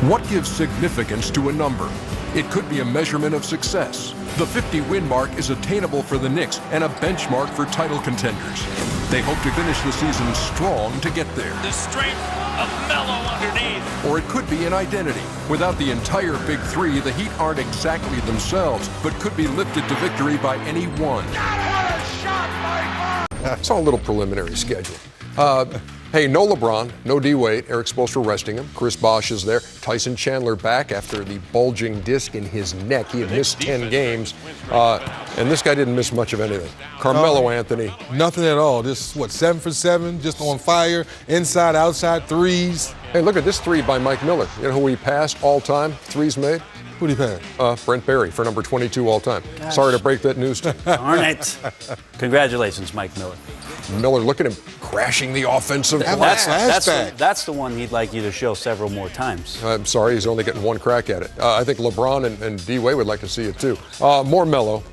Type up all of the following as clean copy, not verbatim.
What gives significance to a number? It could be a measurement of success. The 50-win mark is attainable for the Knicks and a benchmark for title contenders. They hope to finish the season strong to get there. The strength of Melo underneath. Or it could be an identity. Without the entire Big Three, the Heat aren't exactly themselves, but could be lifted to victory by any one. I saw a little preliminary schedule. Hey, no LeBron, no D-Wade. Eric Spoelstra resting him. Chris Bosh is there. Tyson Chandler back after the bulging disc in his neck. He had missed 10 games. And this guy didn't miss much of anything. Carmelo Anthony. Nothing at all. Just, 7 for 7, just on fire. Inside, outside, threes. Hey, look at this three by Mike Miller. You know who he passed all time? Threes made? Who did he pass? Brent Barry for number 22 all time. Gosh. Sorry to break that news to you. Darn it. Congratulations, Mike Miller. Miller, look at him crashing the offensive That's glass. that's the one he'd like you to show several more times. I'm sorry, he's only getting one crack at it. I think LeBron and D-Wade would like to see it too. More Melo.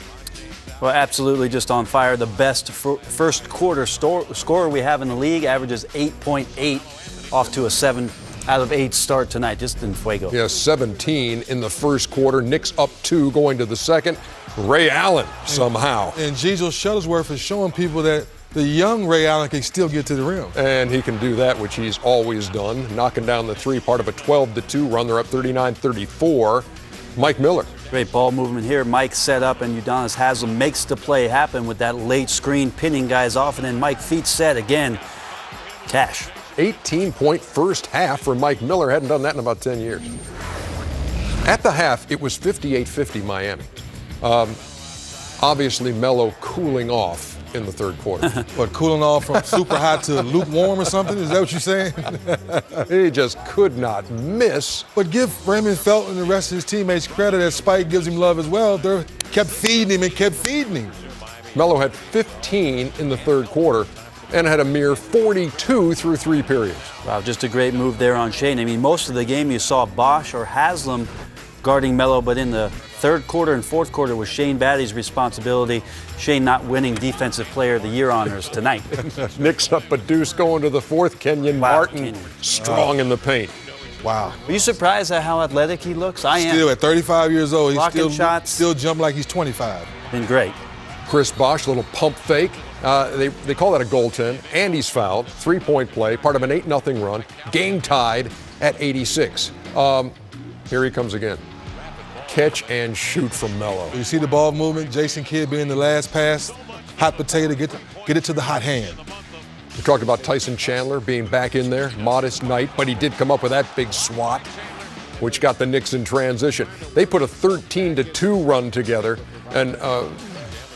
Well, absolutely just on fire. The best first quarter scorer we have in the league, averages 8.8, off to a 7 out of 8 start tonight, just in fuego. Yeah, 17 in the first quarter. Knicks up 2 going to the second. Ray Allen somehow. And Gigel Shuttlesworth is showing people that the young Ray Allen can still get to the rim. And he can do that, which he's always done, knocking down the three, part of a 12-2 run. They're up 39-34. Mike Miller. Great ball movement here. Mike set up, and Udonis Haslem makes the play happen with that late screen, pinning guys off, and then Mike feet set again. Cash. 18-point first half for Mike Miller. Hadn't done that in about 10 years. At the half, it was 58-50 Miami. Obviously, Melo cooling off in the third quarter. What, cooling off from super hot to lukewarm or something? Is that what you're saying? He just could not miss. But give Raymond Felton and the rest of his teammates credit as Spike gives him love as well. They kept feeding him and kept feeding him. Melo had 15 in the third quarter and had a mere 42 through 3 periods. Wow, just a great move there on Shane. I mean, most of the game you saw Bosh or Haslem guarding Melo, but in the third quarter and fourth quarter was Shane Batty's responsibility. Shane not winning Defensive Player of the Year honors tonight. Knicks up a deuce going to the fourth. Kenyon Martin strong in the paint. Wow. Are you surprised at how athletic he looks? I am. Still at 35 years old, Blocking he's shots. still jump like he's 25. Been great. Chris Bosh, little pump fake. They call that a goaltend, and he's fouled. 3-point play, part of an 8-0 run. Game tied at 86. Here he comes again. Catch and shoot from Melo. You see the ball movement, Jason Kidd being the last pass, hot potato, get it to the hot hand. We talked about Tyson Chandler being back in there, modest night, but he did come up with that big swat, which got the Knicks in transition. They put a 13-2 run together, and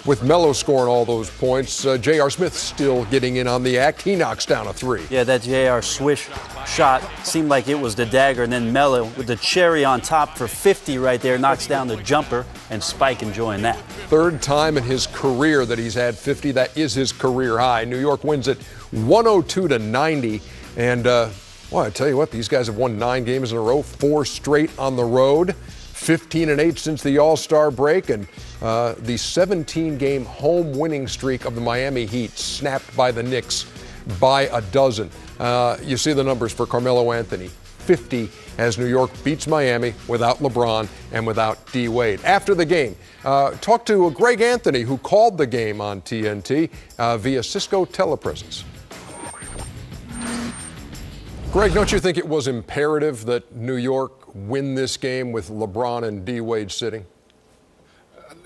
with Melo scoring all those points, J.R. Smith still getting in on the act. He knocks down a 3. Yeah, that J.R. swish shot seemed like it was the dagger, and then Melo with the cherry on top for 50 right there, knocks down the jumper, and Spike enjoying that. Third time in his career that he's had 50. That is his career high. New York wins it 102-90. And, well, I tell you what, these guys have won 9 games in a row, 4 straight on the road. 15-8 since the All-Star break, and the 17-game home winning streak of the Miami Heat snapped by the Knicks by a dozen. You see the numbers for Carmelo Anthony. 50 as New York beats Miami without LeBron and without D-Wade. After the game, talk to Greg Anthony, who called the game on TNT via Cisco telepresence. Greg, don't you think it was imperative that New York win this game with LeBron and D-Wade sitting?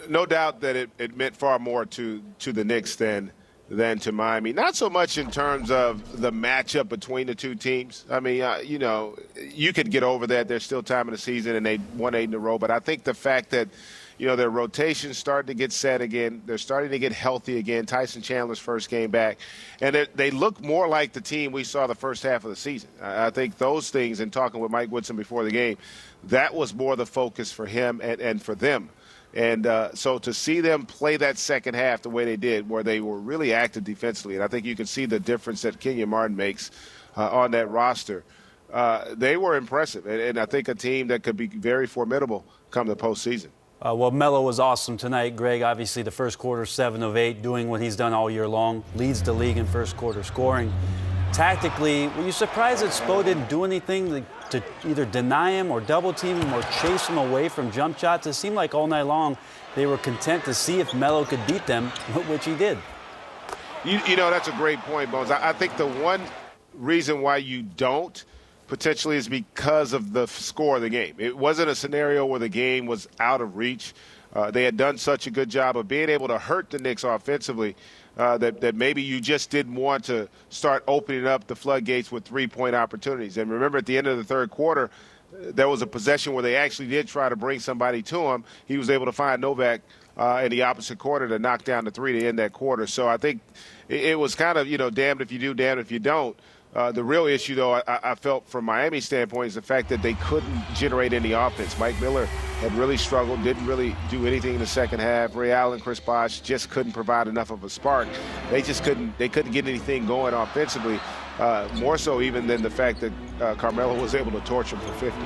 No doubt that it meant far more to the Knicks than to Miami. Not so much in terms of the matchup between the two teams. I mean, you know, you could get over that. There's still time in the season, and they won 8 in a row. But I think the fact that, you know, their rotation's starting to get set again. They're starting to get healthy again. Tyson Chandler's first game back. And they look more like the team we saw the first half of the season. I think those things, in talking with Mike Woodson before the game, that was more the focus for him and for them. And so to see them play that second half the way they did, where they were really active defensively, and I think you can see the difference that Kenyon Martin makes on that roster, they were impressive. And I think a team that could be very formidable come the postseason. Well, Melo was awesome tonight, Greg. Obviously, the first quarter, 7 of 8, doing what he's done all year long. Leads the league in first quarter scoring. tactically, were you surprised that Spo didn't do anything to either deny him or double team him or chase him away from jump shots? It seemed like all night long they were content to see if Melo could beat them, which he did. You know, that's a great point, Bones. I think the one reason why you don't potentially is because of the score of the game. It wasn't a scenario where the game was out of reach. They had done such a good job of being able to hurt the Knicks offensively that maybe you just didn't want to start opening up the floodgates with three-point opportunities. And remember, at the end of the third quarter, there was a possession where they actually did try to bring somebody to him. He was able to find Novak in the opposite quarter to knock down the three to end that quarter. So I think it was kind of, damned if you do, damned if you don't. The real issue, though, I felt from Miami's standpoint is the fact that they couldn't generate any offense. Mike Miller had really struggled, didn't really do anything in the second half. Ray Allen, Chris Bosh just couldn't provide enough of a spark. They couldn't get anything going offensively, more so even than the fact that Carmelo was able to torch him for 50.